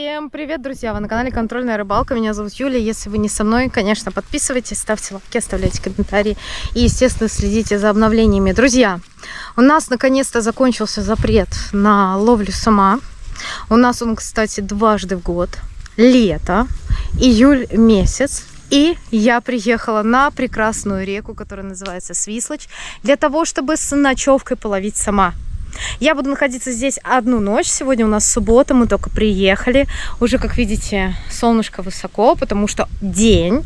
Всем привет, друзья! Вы на канале Контрольная рыбалка. Меня зовут Юля. Если вы не со мной, конечно, подписывайтесь, ставьте лайки, оставляйте комментарии и, естественно, следите за обновлениями. Друзья, у нас наконец-то закончился запрет на ловлю сама. У нас он, кстати, дважды в год. Лето, июль месяц. И я приехала на прекрасную реку, которая называется Свислочь, для того, чтобы с ночевкой половить сама. Я буду находиться здесь одну ночь. Сегодня у нас суббота, мы только приехали. Уже, как видите, солнышко высоко, потому что день.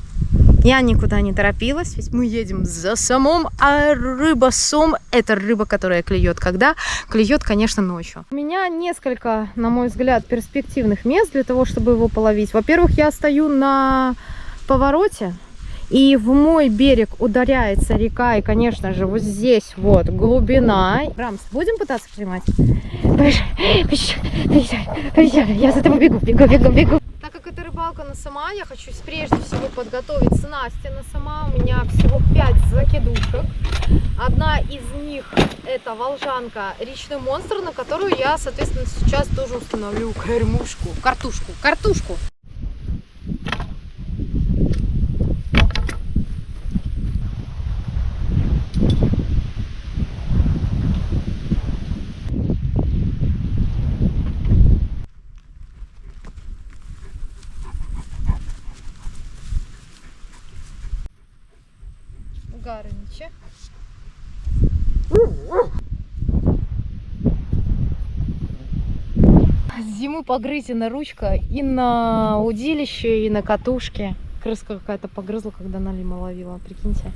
Я никуда не торопилась, ведь мы едем за самом, а рыба-сом – это рыба, которая клюет когда? Клюет, конечно, ночью. У меня несколько, на мой взгляд, перспективных мест для того, чтобы его половить. Во-первых, я стою на повороте, и в мой берег ударяется река, и, конечно же, вот здесь вот глубина. Рамс, будем пытаться поймать? Я за тобой бегу. Так как это рыбалка на сама, я хочу прежде всего подготовить снасти на сама. У меня всего 5 закидушек. Одна из них это волжанка речной монстр, на которую я, соответственно, сейчас тоже установлю картушку. Гарниче. Зиму погрызена ручка и на удилище, и на катушке. Крыска какая-то погрызла, когда налима ловила, прикиньте.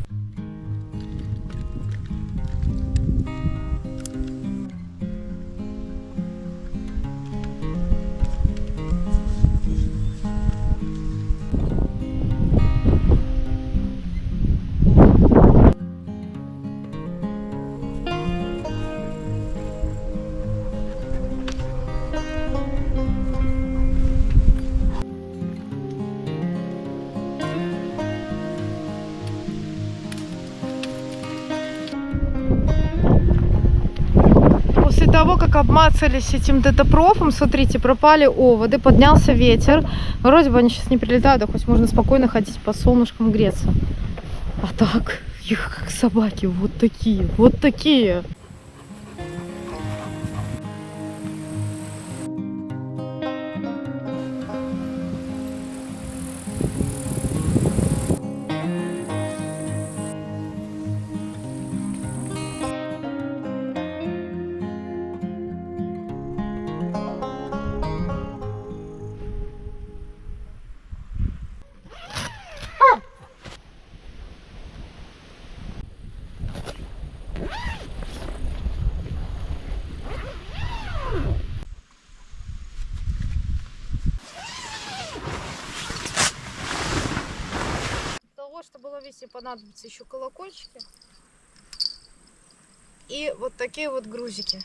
После того, как обмацались этим детапрофом, смотрите, пропали оводы, поднялся ветер. Вроде бы они сейчас не прилетают, да хоть можно спокойно ходить под солнышком греться. А так, их как собаки, вот такие. Чтобы ловить, понадобится еще колокольчики и вот такие вот грузики.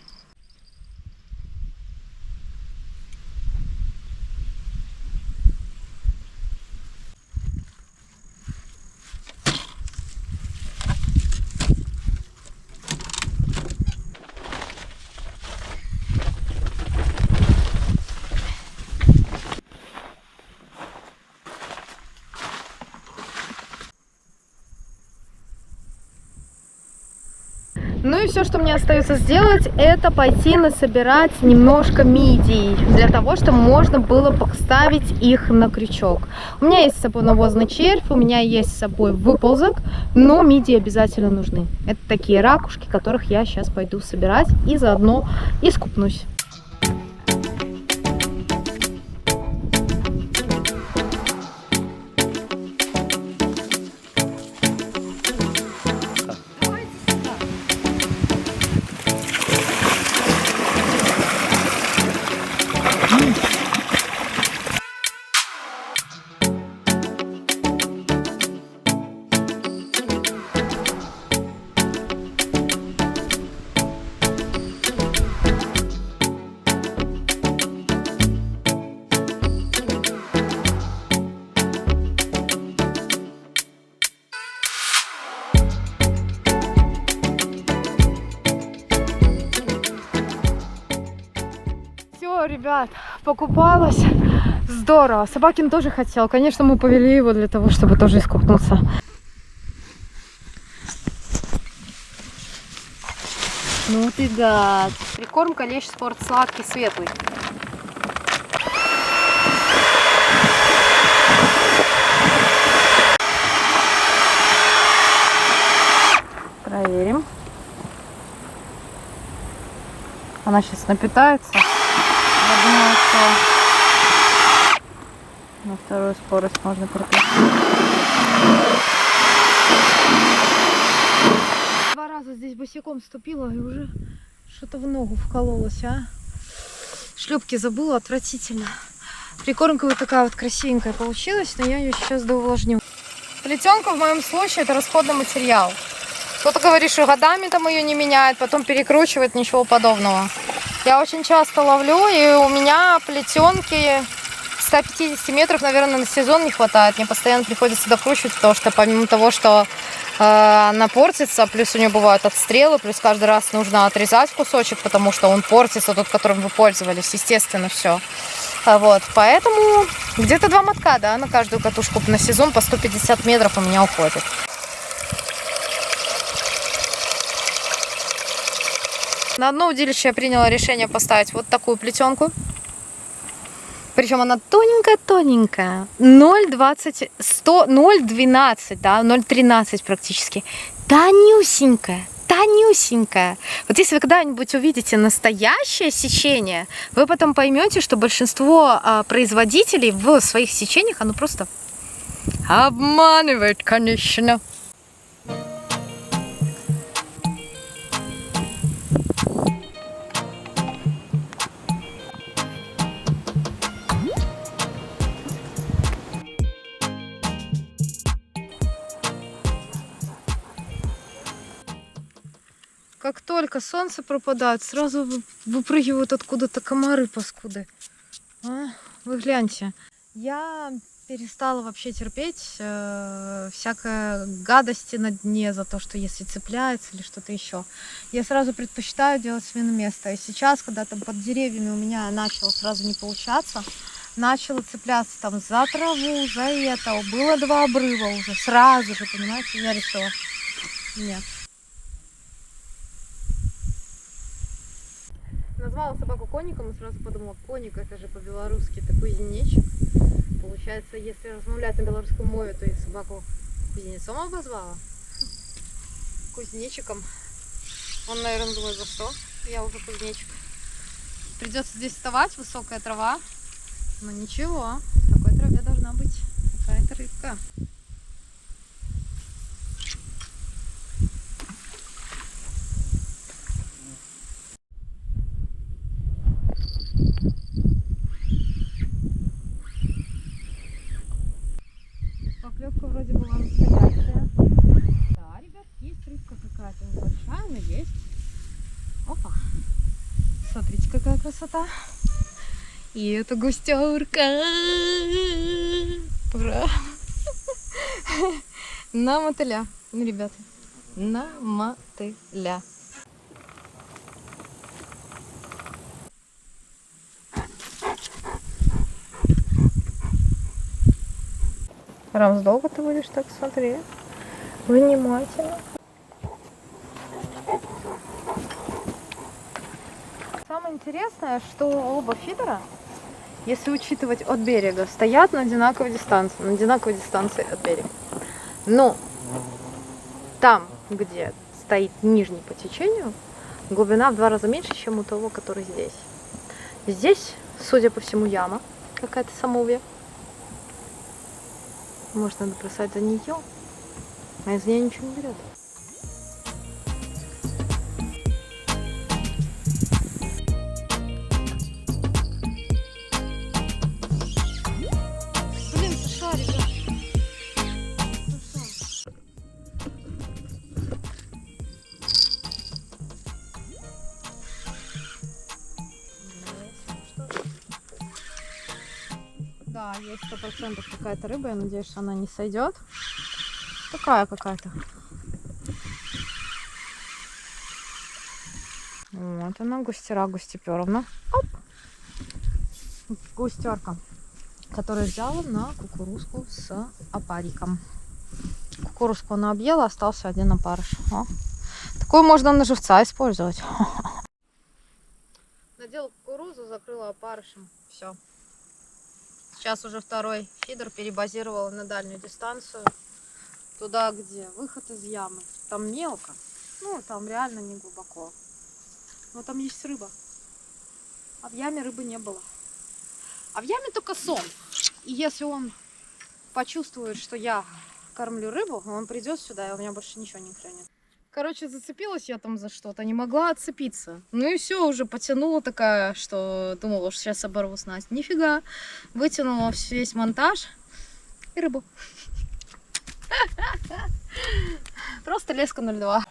Ну и все, что мне остается сделать, это пойти насобирать немножко мидий, для того, чтобы можно было поставить их на крючок. У меня есть с собой навозный червь, у меня есть с собой выползок, но мидии обязательно нужны. Это такие ракушки, которых я сейчас пойду собирать и заодно искупнусь. Ребят, покупалась. Здорово. Собакин тоже хотел. Конечно, мы повели его для того, чтобы тоже искупнуться. Ну ты гад. Прикормка лещ спорт сладкий, светлый. Проверим. Она сейчас напитается. Я думаю, что на вторую скорость можно переключить. Два раза здесь босиком ступила и уже что-то в ногу вкололось, а? Шлепки забыла, отвратительно. Прикормка вот такая вот красивенькая получилась, но я ее сейчас доувлажню. Плетенка в моем случае это расходный материал. Кто-то говорит, что годами там ее не меняет, потом перекручивает, ничего подобного. Я очень часто ловлю, и у меня плетенки 150 метров, наверное, на сезон не хватает. Мне постоянно приходится докручивать, потому что помимо того, что она портится, плюс у нее бывают отстрелы, плюс каждый раз нужно отрезать кусочек, потому что он портится, тот, которым вы пользовались, естественно, все. Вот, поэтому где-то 2 мотка, да, на каждую катушку на сезон по 150 метров у меня уходит. На одно удилище я приняла решение поставить вот такую плетенку. Причем она тоненькая-тоненькая. 0,12, да, 0,13 практически. Тонюсенькая. Вот если вы когда-нибудь увидите настоящее сечение, вы потом поймете, что большинство производителей в своих сечениях, оно просто обманывает, конечно. Как только солнце пропадает, сразу выпрыгивают откуда-то комары паскуды. Вы гляньте. Я перестала вообще терпеть всякой гадости на дне за то, что если цепляется или что-то еще. Я сразу предпочитаю делать смену места. И сейчас, когда там под деревьями у меня начало сразу не получаться, начало цепляться там за траву, за это. Было 2 обрыва уже. Сразу же, понимаете, я решила. Нет. Назвала собаку коником и сразу подумала, коник это же по-белорусски это кузнечик. Получается, если размовлять на белорусском мове, то я собаку кузнецом обозвала. Кузнечиком. Он, наверное, думает, за что? Я уже кузнечик. Придется здесь вставать, высокая трава. Но ничего, в такой траве должна быть какая-то рыбка. Поклевка вроде была настоящая. Да, ребят, есть рыбка какая-то небольшая, но есть. Опа. Смотрите, какая красота. И это густерка. Ура. На мотыля, ребята. На мотыля. Рамс, долго ты будешь так смотреть? Внимательно. Самое интересное, что оба фидера, если учитывать от берега, стоят на одинаковой дистанции от берега. Но там, где стоит нижний по течению, глубина в 2 раза меньше, чем у того, который здесь. Здесь, судя по всему, яма какая-то самовья. Может, надо бросать за нее, а из нее ничего не берет. Блин, Саша, ребят. Да, есть 100% какая-то рыба, я надеюсь, что она не сойдет. Такая какая-то. Вот она, густера Густеперовна. Оп. густерка, которую взяла на кукурузку с опариком. Кукурузку она объела, остался один опарыш. О. Такую можно на живца использовать. Надела кукурузу, закрыла опарышем. Все. Сейчас уже второй фидер перебазировала на дальнюю дистанцию. Туда, где выход из ямы. Там мелко. Ну, там реально не глубоко. Но там есть рыба. А в яме рыбы не было. А в яме только сон. И если он почувствует, что я кормлю рыбу, он придет сюда, и у меня больше ничего не клюнет. Короче, зацепилась я там за что-то, не могла отцепиться. Ну и все, уже потянула такая, что думала, что сейчас оборву снасть. Нифига. Вытянула весь монтаж и рыбу. Просто леска 0,2.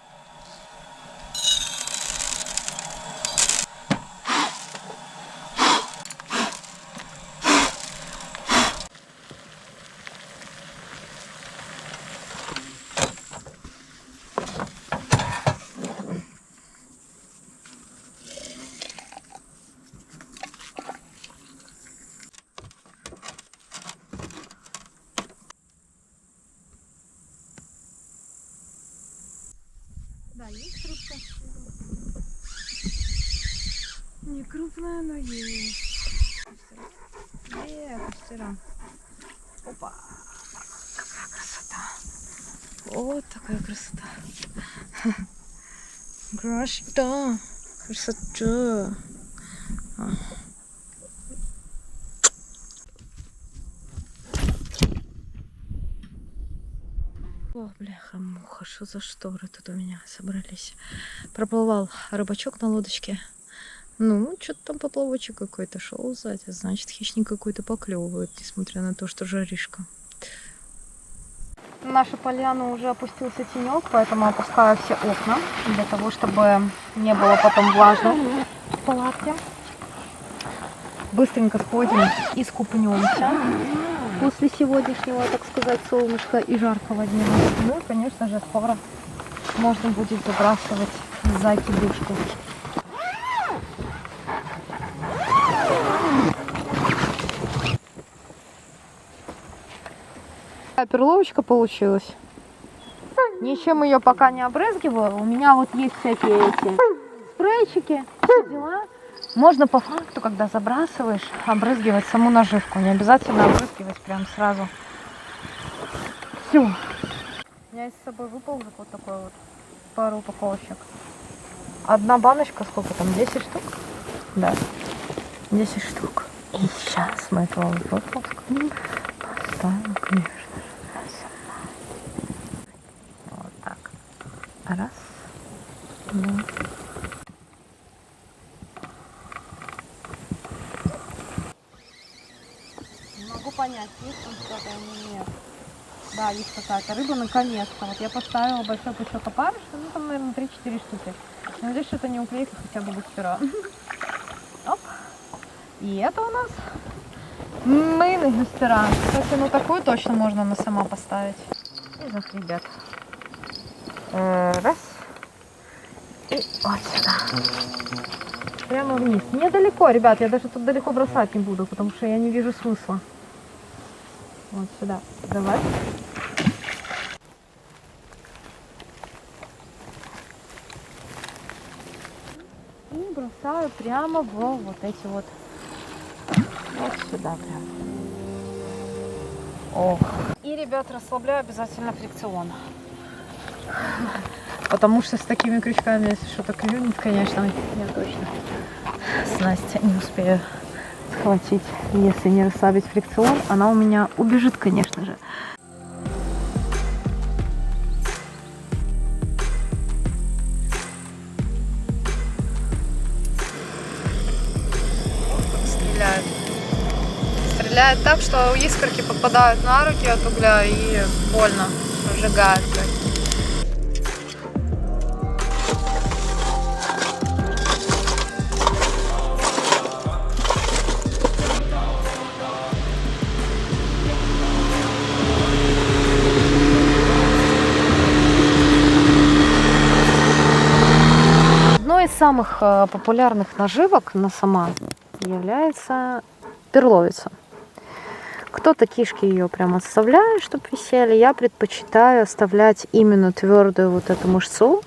Да, есть рыбка. Не крупная, но есть. Кустера. Опа. Какая красота. Вот такая красота. Красота. Красота. О, бляха-муха, что за шторы тут у меня собрались. Проплывал рыбачок на лодочке. Ну, что-то там поплавочек какой-то шел сзади. Значит, хищник какой-то поклевывает, несмотря на то, что жаришка. На нашу поляну уже опустился тенек, поэтому опускаю все окна, для того, чтобы не было потом влажно в палатке. Быстренько сходим и скупнемся после сегодняшнего, так сказать, солнышка и жаркого дня. Ну и, конечно же, скоро можно будет забрасывать закидушку. Перловочка получилась. Ничем ее пока не обрызгиваю. У меня вот есть всякие эти спрейчики, все дела. Можно по факту, когда забрасываешь, обрызгивать саму наживку. Не обязательно обрызгивать прям сразу. Все. У меня с собой выползок вот такой вот. Пару упаковочек. Одна баночка, сколько там? 10 штук? Да. 10 штук. И сейчас мы этого выползка поставим, конечно же, сама. Вот так. Раз. Два. Не могу понять, есть там что-то или нет. Да, есть какая-то рыба, наконец-то. Вот я поставила большой пучок опарыша, ну там, наверное, 3-4 штуки. Надеюсь, что это не уклейка, хотя бы густера. Оп. И это у нас мыльный густера. Кстати, ну такую точно можно на сама поставить. И захлебят. Раз. И вот сюда. Прямо вниз. Недалеко, ребят, я даже тут далеко бросать не буду, потому что я не вижу смысла. Вот сюда. Давай. И бросаю прямо в вот эти вот. Вот сюда прям. Ох. И, ребят, расслабляю обязательно фрикцион. Потому что с такими крючками, если что-то клюнет, конечно, я точно снасть не успею схватить. Если не расслабить фрикцион, она у меня убежит, конечно же. Стреляет. Стреляет так, что искорки попадают на руки от угля и больно сжигается. Одной из самых популярных наживок на сама является перловица. Кто-то кишки ее прям оставляет, чтобы висели. Я предпочитаю оставлять именно твердую вот эту мышцу,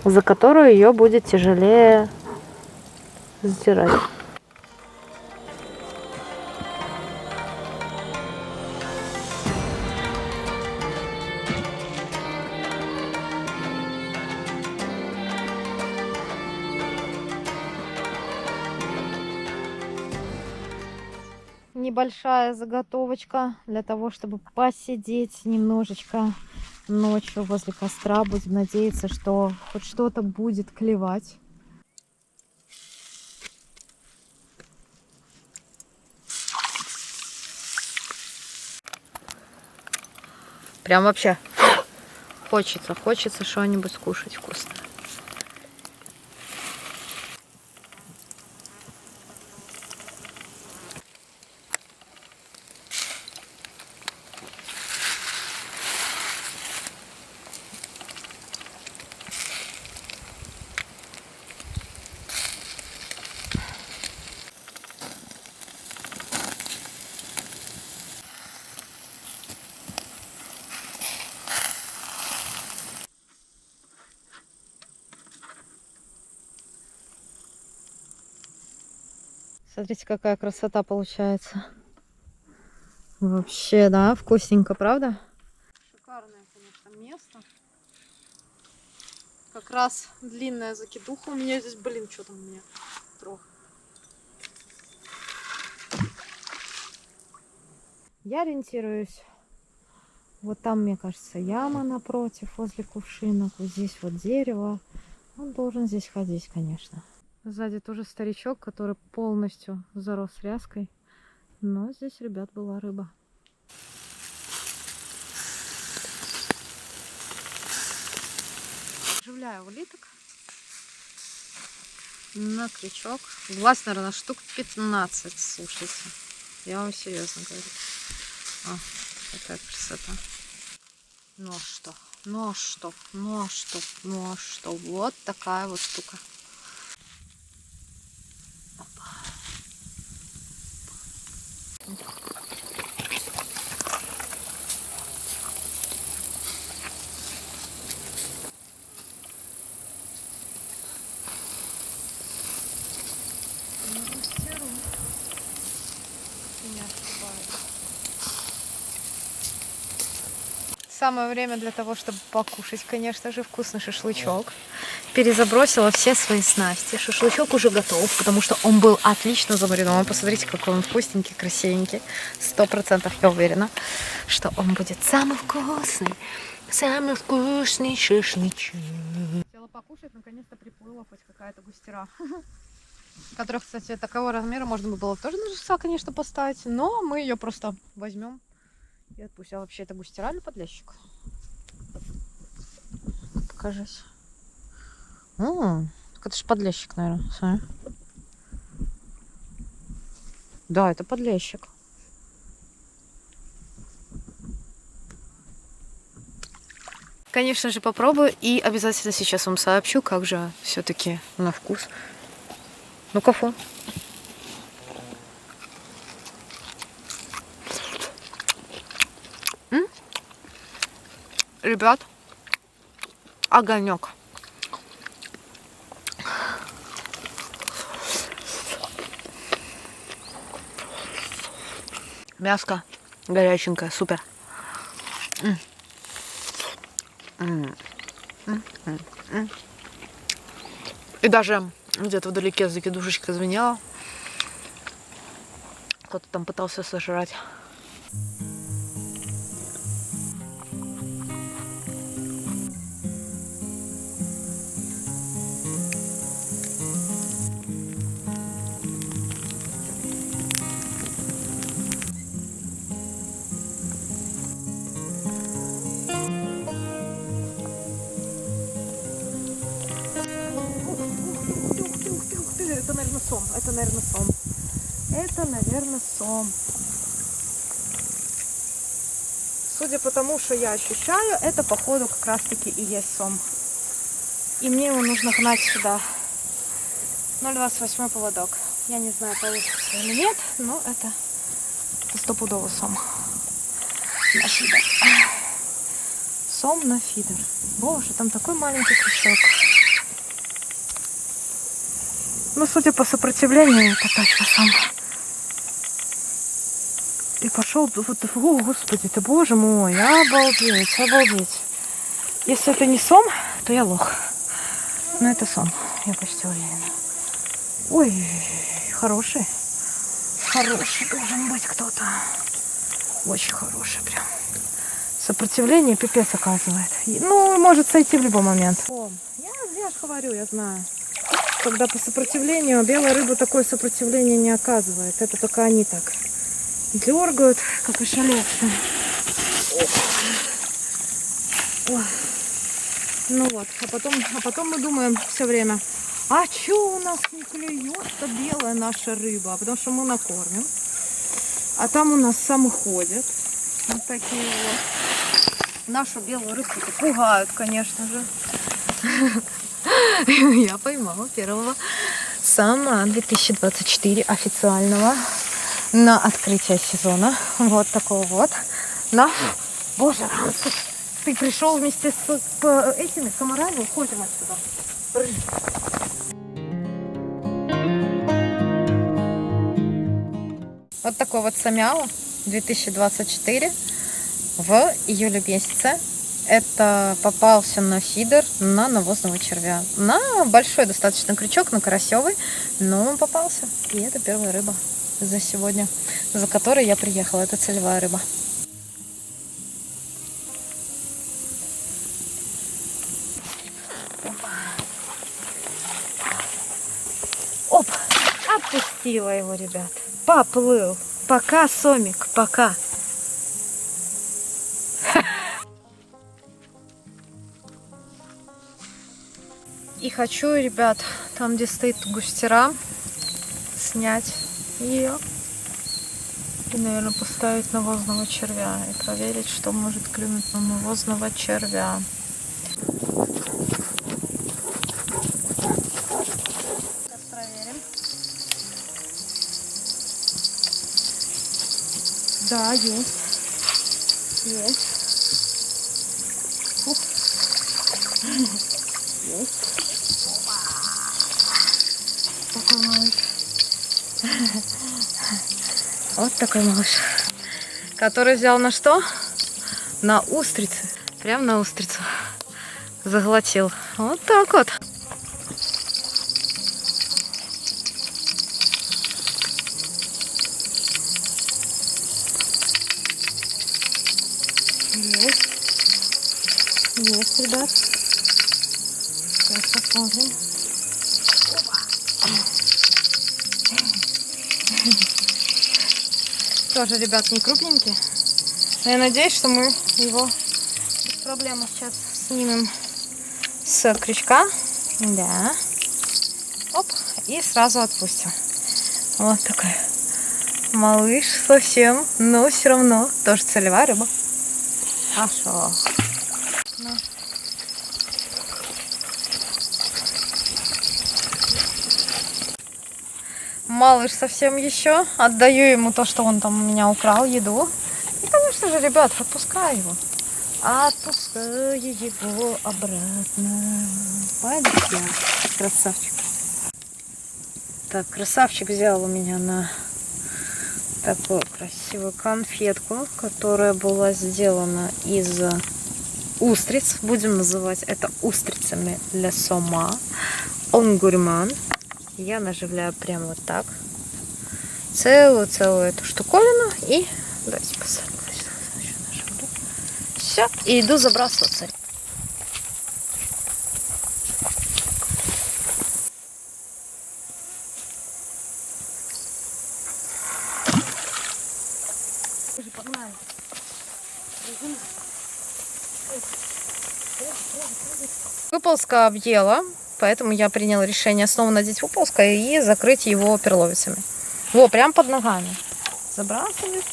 за которую ее будет тяжелее сдирать. Небольшая заготовочка для того, чтобы посидеть немножечко ночью возле костра. Будем надеяться, что хоть что-то будет клевать. Прям вообще хочется что-нибудь скушать вкусное. Смотрите, какая красота получается. Вообще, да, вкусненько, правда? Шикарное, конечно, место. Как раз длинная закидуха у меня здесь. Блин, что там у меня? Трох. Я ориентируюсь. Вот там, мне кажется, яма напротив, возле кувшинок. Вот здесь вот дерево. Он должен здесь ходить, конечно. Сзади тоже старичок, который полностью зарос ряской. Но здесь, ребят, была рыба. Оживляю улиток на крючок. Глаз, наверное, штук 15, слушайте. Я вам серьезно говорю. А, какая красота. Ну что, ну что, ну что, ну что. Вот такая вот штука. Самое время для того, чтобы покушать, конечно же, вкусный шашлычок. Перезабросила все свои снасти. Шашлычок уже готов, потому что он был отлично замаринован. Посмотрите, какой он вкусненький, красивенький. 100% я уверена, что он будет самый вкусный шашлычок. Хотела покушать, наконец-то приплыла хоть какая-то густера. Которая, кстати, такого размера можно было тоже на шашлык, конечно, поставить. Но мы ее просто возьмем. И отпустим. А вообще это густера или подлещик? Покажись. Так это же подлещик, наверное. Смотри. Да, это подлещик. Конечно же, попробую и обязательно сейчас вам сообщу, как же все-таки на вкус. Ну-ка, фу. Ребят, огонек. Мяско горяченькое, супер. И даже где-то вдалеке закидушечка звенела. Кто-то там пытался сожрать. Это, наверное, сом. Это, наверное, сом. Это, наверное, сом. Судя по тому, что я ощущаю, это, походу, как раз-таки и есть сом. И мне его нужно гнать сюда. 0,28 поводок. Я не знаю, получится или нет, но это стопудово сом. На фидер. Сом на фидер. Боже, там такой маленький крючок. Ну, судя по сопротивлению, это точно сом. И пошел, вот, о, господи, ты, боже мой, обалдеть, обалдеть. Если это не сом, то я лох. Но это сом, я почти уверена. Ой, хороший. Хороший должен быть кто-то. Очень хороший прям. Сопротивление пипец оказывает. Ну, может сойти в любой момент. Я же говорю, я знаю. Когда по сопротивлению белая рыба такое сопротивление не оказывает. Это только они так дергают, как ошалевшие. Ну вот, а потом мы думаем все время, а чё у нас не клюет-то белая наша рыба? Потому что мы накормим. А там у нас самы ходят. Вот такие вот. Нашу белую рыбку пугают, конечно же. Я поймала первого сама 2024 официального на открытие сезона. Вот такого вот. Боже, ты пришел вместе с этими комарами, уходим отсюда. Вот такой вот самяо 2024 в июле месяце. Это попался на фидер на навозного червя. На большой достаточно крючок, на карасевый, но он попался. И это первая рыба за сегодня, за которой я приехала. Это целевая рыба. Оп! Отпустила его, ребят. Поплыл. Пока, сомик, пока. И хочу, ребят, там, где стоит густера, снять ее и, наверное, поставить навозного червя и проверить, что может клюнуть на навозного червя. Сейчас проверим. Да, есть. Есть. Ух. Есть. Такой малыш. Вот такой малыш. Который взял на что? На устрицы. Прям на устрицу. Заглотил. Вот так вот. Есть. Есть, ребят. Сейчас посмотрим. Тоже, ребят, не крупненький. Но я надеюсь, что мы его без проблем сейчас снимем с крючка. Да. Оп. И сразу отпустим. Вот такой малыш совсем, но все равно тоже целевая рыба. Хорошо. Ну. Малыш совсем еще. Отдаю ему то, что он там у меня украл, еду. И, конечно же, ребят, отпускаю его. Отпускаю его обратно. Пойдем. Красавчик. Так, красавчик взял у меня на такую красивую конфетку, которая была сделана из устриц. Будем называть это устрицами для сома. Он гурман. Я наживляю прямо вот так. Целую эту штуковину. И давайте посмотрим. Все. И иду забрасываться. Погнали. Выползка объела, поэтому я приняла решение снова надеть выползка и закрыть его перловицами. Во, прям под ногами. Забрасывает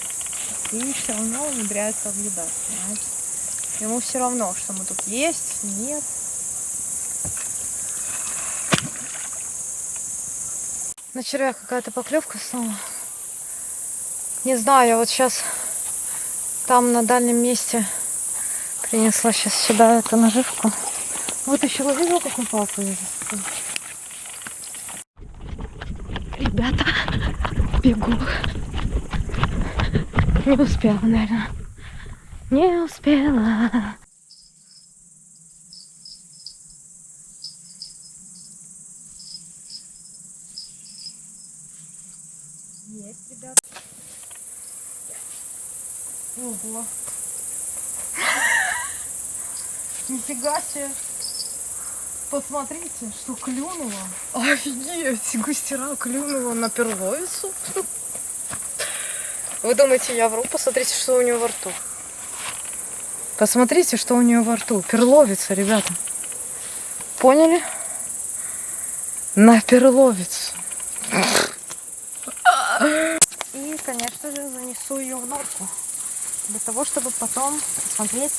и все равно умудряется объедать. Понимаете? Ему все равно, что мы тут есть, нет. На червя какая-то поклевка снова. Не знаю, я вот сейчас там на дальнем месте принесла сейчас сюда эту наживку. Вот еще ловила такую палку. Ребята, бегу. Не успела, наверное. Не успела. Есть, ребят. Ого. Нифига себе. Посмотрите, что клюнуло. Офигеть, густера клюнула на перловицу. Вы думаете, я вру? Посмотрите, что у нее во рту. Посмотрите, что у нее во рту. Перловица, ребята. Поняли? На перловицу. И, конечно же, занесу ее в норку. Для того, чтобы потом посмотреть,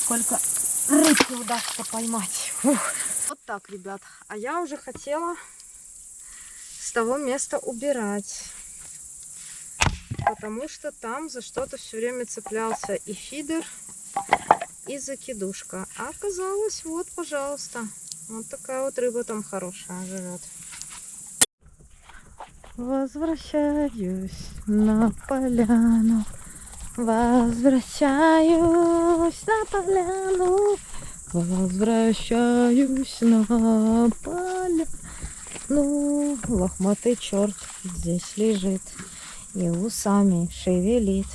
сколько рыбки удастся поймать. Фух. Вот так, ребят. А я уже хотела с того места убирать. Потому что там за что-то все время цеплялся и фидер, и закидушка. А оказалось, вот, пожалуйста. Вот такая вот рыба там хорошая живет. Возвращаюсь на поляну. Возвращаюсь на поляну. Возвращаюсь на поляну. Ну, лохматый черт здесь лежит и усами шевелит.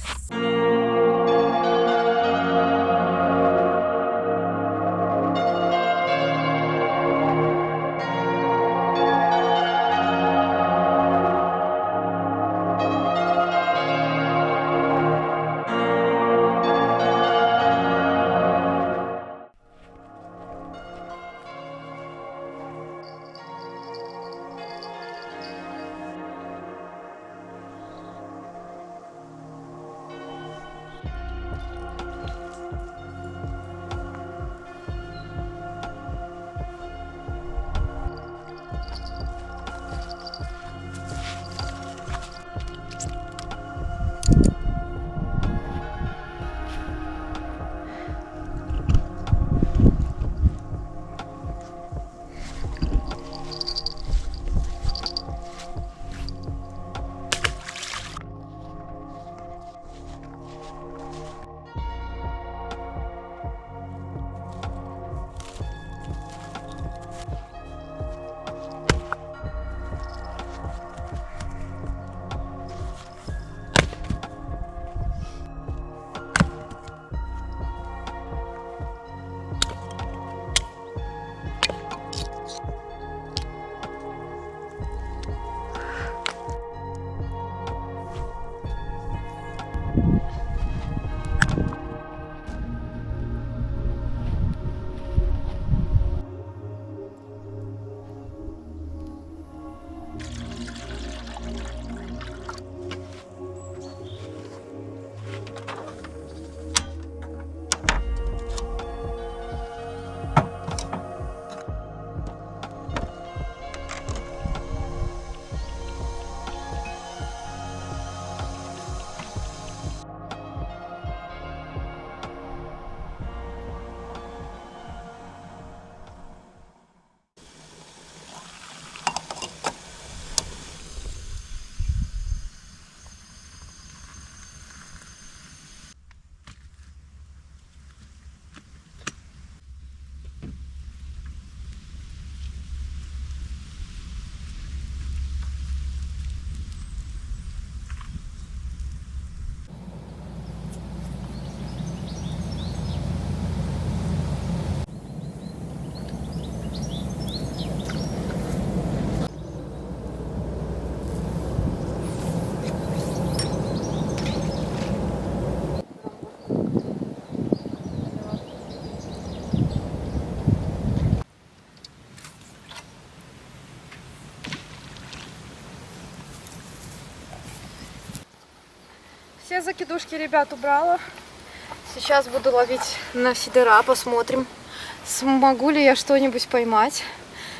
Все закидушки, ребят, убрала. Сейчас буду ловить на фидера, посмотрим, смогу ли я что-нибудь поймать.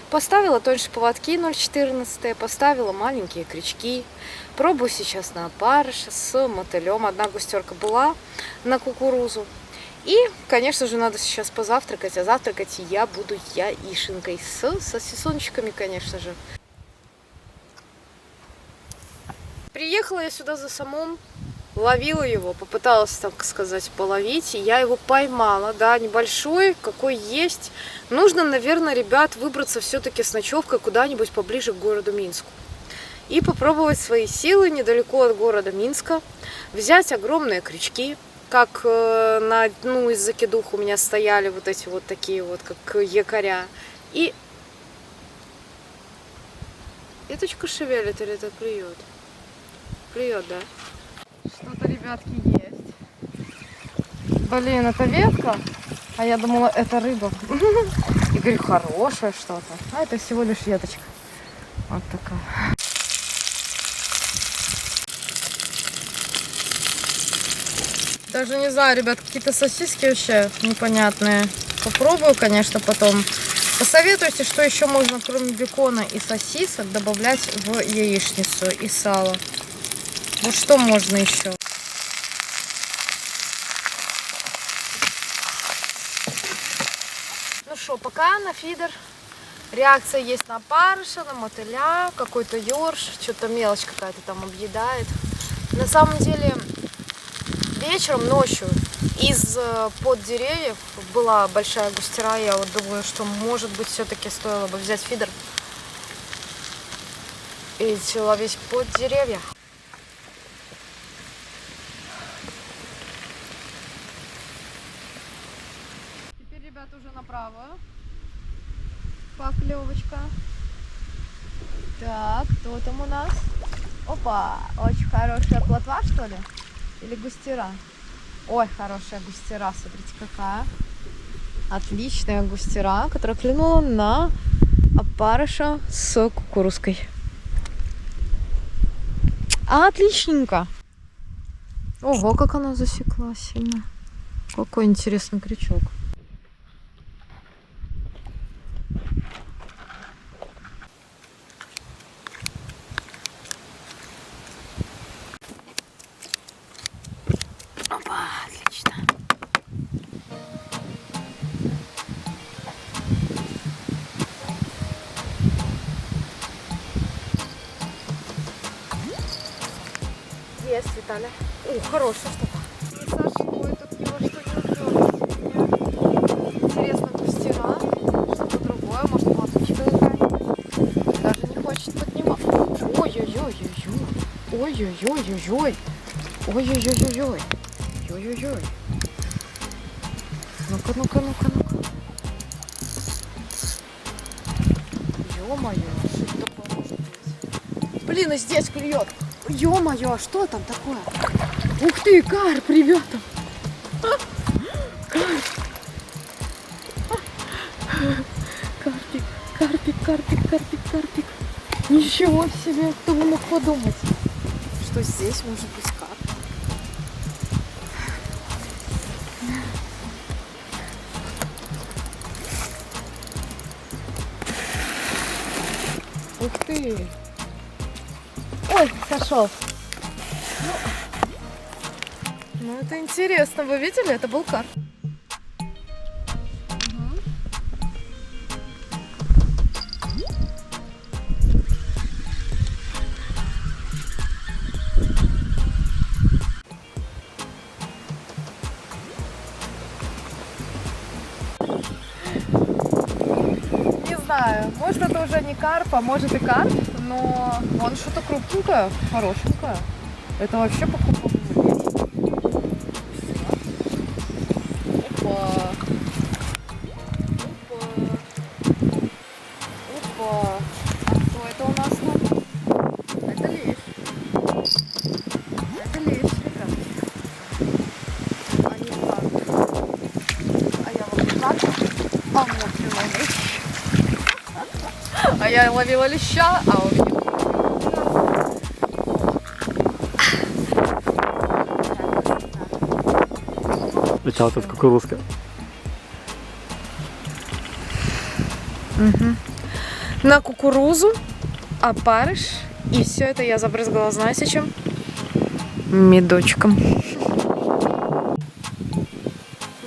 Поставила тоньше поводки 0,14, поставила маленькие крючки. Пробую сейчас на опарыша с мотылем. Одна густерка была на кукурузу. И, конечно же, надо сейчас позавтракать. А завтракать я буду яишенкой с сосисончиками, конечно же. Приехала я сюда за самом. Ловила его, попыталась, так сказать, половить, и я его поймала, да, небольшой, какой есть. Нужно, наверное, ребят, выбраться все-таки с ночевкой куда-нибудь поближе к городу Минску. И попробовать свои силы недалеко от города Минска, взять огромные крючки, как на одну из закидух у меня стояли вот эти вот такие вот, как якоря. И веточка шевелит или это клюет? Клюет, да? Что-то, ребятки, есть. Блин, это ветка, а я думала, это рыба. И говорю, хорошее что-то. А это всего лишь веточка. Вот такая. Даже не знаю, ребят, какие-то сосиски вообще непонятные. Попробую, конечно, потом. Посоветуйте, что еще можно, кроме бекона и сосисок, добавлять в яичницу и сало. Вот что можно еще? Ну что, пока на фидер. Реакция есть на опарыша, на мотыля, какой-то ёрш, что-то мелочь какая-то там объедает. На самом деле, вечером, ночью, из-под деревьев была большая густера. Я вот думаю, что, может быть, все-таки стоило бы взять фидер и идти ловить под деревья. Ребята, уже направо. Поклевочка. Так, кто там у нас? Опа, очень хорошая плотва, что ли? Или густера? Ой, хорошая густера, смотрите какая. Отличная густера, которая клюнула на опарыша с кукурузкой. Отличненько. Ого, как она засекла сильно. Какой интересный крючок. Опа, отлично. Есть, Виталя. О, хорошее что-то. Не сошло, тут его что не уперлось. Интересно, густера. Что-то другое, может, маточка какая-нибудь. Даже не хочет поднимать. Ой-ой-ой-ой-ой. Ой-ой-ой-ой-ой. Ой-ой-ой-ой-ой. Ой-ой-ой. Ну-ка, ну-ка, ну-ка, ну-ка. Ё-моё, что такое может быть? Блин, и здесь клюет. Ё-моё, а что там такое? Ух ты, карп, ребята. Карп. Карпик, карпик, карпик, карпик, карпик. Ничего себе, кто бы мог подумать, что здесь может быть карп. Ух ты! Ой, сошел. Ну это интересно. Вы видели? Это был карп. Не знаю, может это уже не карп, а может и карп, но он что-то крупненькое, хорошенькое. Это вообще покупку вещь. Опа. Опа. Опа. А что это у нас там? Это лещ. Это лещ, ребят. А не карп. А я ловлю карп. А вот ловила лещ. А я ловила леща, а у меня... Летела тут кукурузка. Угу. на кукурузу, опарыш. И все это я забрызгала, знаете чем? Медочком.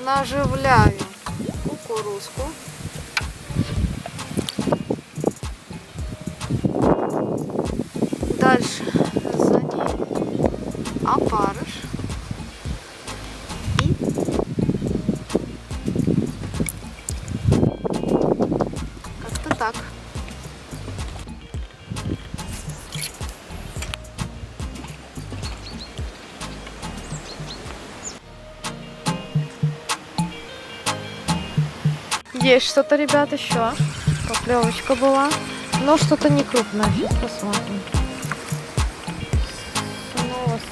Наживляю кукурузку. Дальше за ней опарыш. И как-то так. Есть что-то, ребят, еще. Поклевочка была. Но что-то не крупное. Сейчас посмотрим.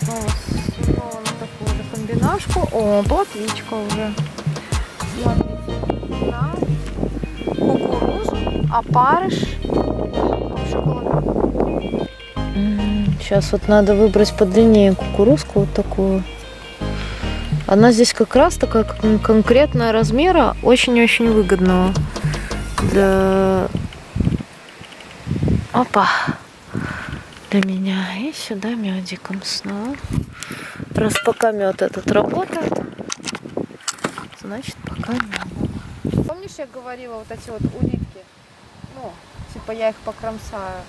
Снова на такую же комбинашку. О, плотвичка уже. Смотрите. На кукурузу, опарыш. Сейчас вот надо выбрать подлиннее кукурузку вот такую. Она здесь как раз такая конкретная размера, очень-очень выгодного для... Опа! Для меня. И сюда медиком снова. Раз пока мед этот работает, значит пока мед. Помнишь, я говорила, вот эти вот улитки? Ну, типа я их покромсаю.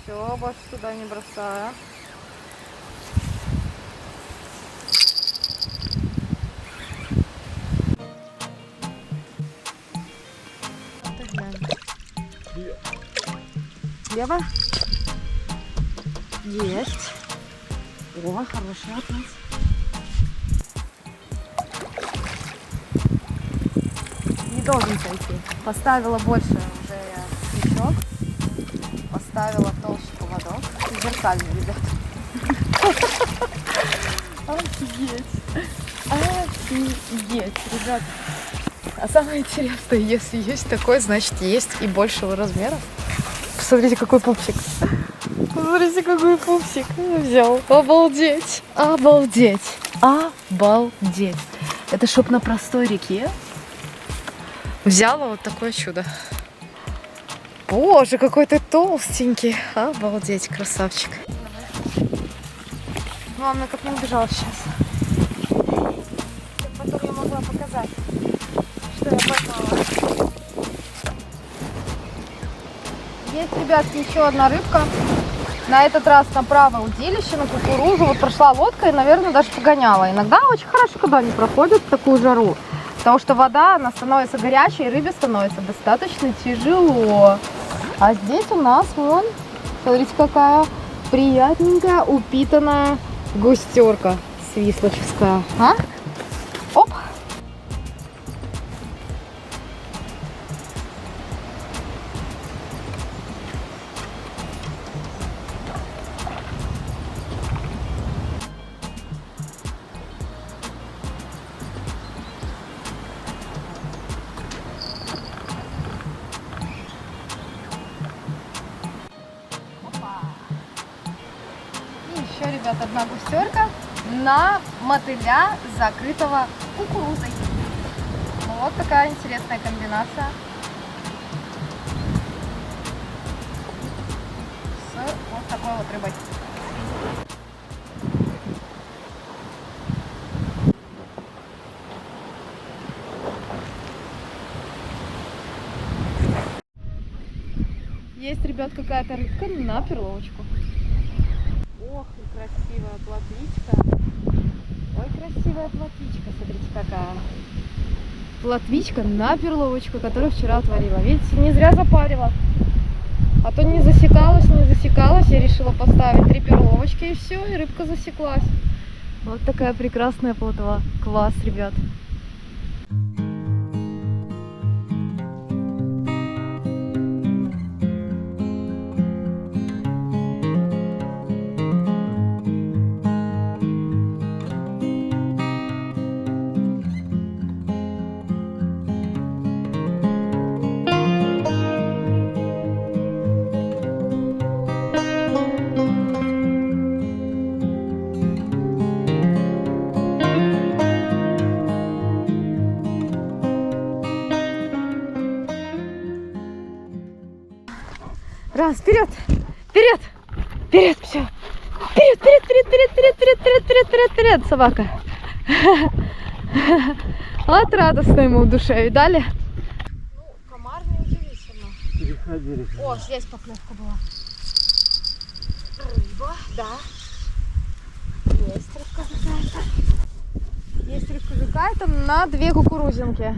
Все, больше сюда не бросаю. Лево? Есть. О, хороший отмаз. Не должен сойти. Поставила больше уже я крючок. Поставила толще поводок. Зеркальный, ребят. Офигеть. Офигеть, ребят. А самое интересное, если есть такой, значит есть и большего размера. Посмотрите, какой пупсик. Посмотрите, какой пупсик взял. Обалдеть. Обалдеть. Обалдеть. Это чтоб на простой реке взяла вот такое чудо. Боже, какой ты толстенький. Обалдеть, красавчик. Главное, как не убежал сейчас. Потом я могла показать, что я поймала. Есть, ребятки, еще одна рыбка. На этот раз на правое удилище, на кукурузу. Вот прошла лодка и, наверное, даже погоняла. Иногда очень хорошо, когда они проходят в такую жару. Потому что вода, она становится горячей, и рыбе становится достаточно тяжело. А здесь у нас, вон, смотрите, какая приятненькая, упитанная густерка свислочевская. А? Оп! Еще, ребят, одна густерка на мотыля, закрытого кукурузой. Вот такая интересная комбинация с вот такой вот рыбой. Есть, ребят, какая-то рыбка на перловочку. Ох, и красивая плотвичка. Ой, красивая плотвичка, смотрите какая. Плотвичка на перловочку, которую вчера отварила. Видите, не зря запарила. А то не засекалась, я решила поставить 3 перловочки и все, и рыбка засеклась. Вот такая прекрасная плотва. Класс, ребят. Раз, вперед! Вперед! Вперед, все! Вперед, вперед, вперед, вперед, вперед, вперед, вперед, вперед, вперед, вперед, собака! Вот радостно ему в душе, видали? Ну, комар неудивительно. О, здесь поклевка была. Рыба, да. Есть рыбка какая-то. Есть рыбка какая-то на 2 кукурузинки.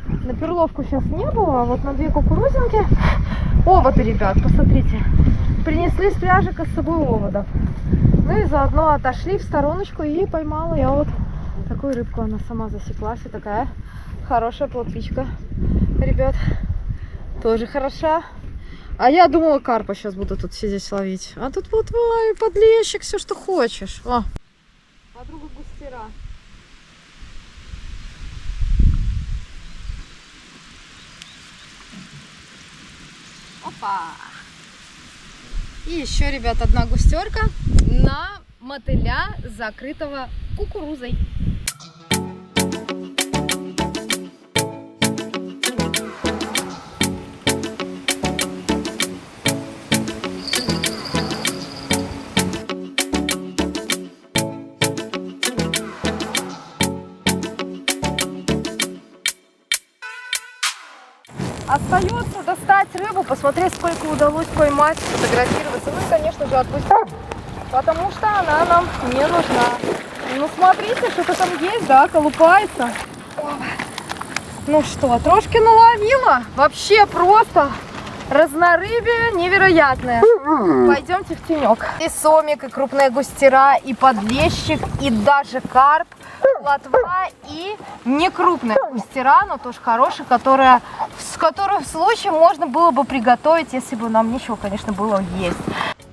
На перловку сейчас не было, а вот на 2 кукурузинки. Оводы, ребят, посмотрите. Принесли с пляжика с собой оводов. Ну и заодно отошли в стороночку и поймала я вот такую рыбку. Она сама засеклась и такая хорошая плотвичка. Ребят, тоже хороша. А я думала, карпа сейчас буду тут сидеть ловить. А тут вот подлещик, все, что хочешь. О. Подруга густера. Опа! И еще, ребят, одна густерка на мотыля, закрытого кукурузой. Остается достать рыбу, посмотреть, сколько удалось поймать, сфотографироваться. Ну и, конечно же, отпустить, потому что она нам не нужна. Ну, смотрите, что-то там есть, да, колупается. Ну что, трошки наловила. Вообще просто разнорыбие невероятное. Пойдемте в тенек. И сомик, и крупная густера, и подлещик, и даже карп, плотва и некрупная густера, но тоже хорошая, с которой в случае можно было бы приготовить, если бы нам нечего, конечно, было есть.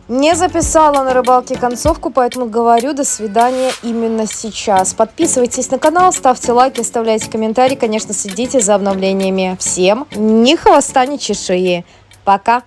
Не записала на рыбалке концовку, поэтому говорю до свидания именно сейчас. Подписывайтесь на канал, ставьте лайки, оставляйте комментарии. Конечно, следите за обновлениями. Всем ни хвоста, ни чешуи. Пока!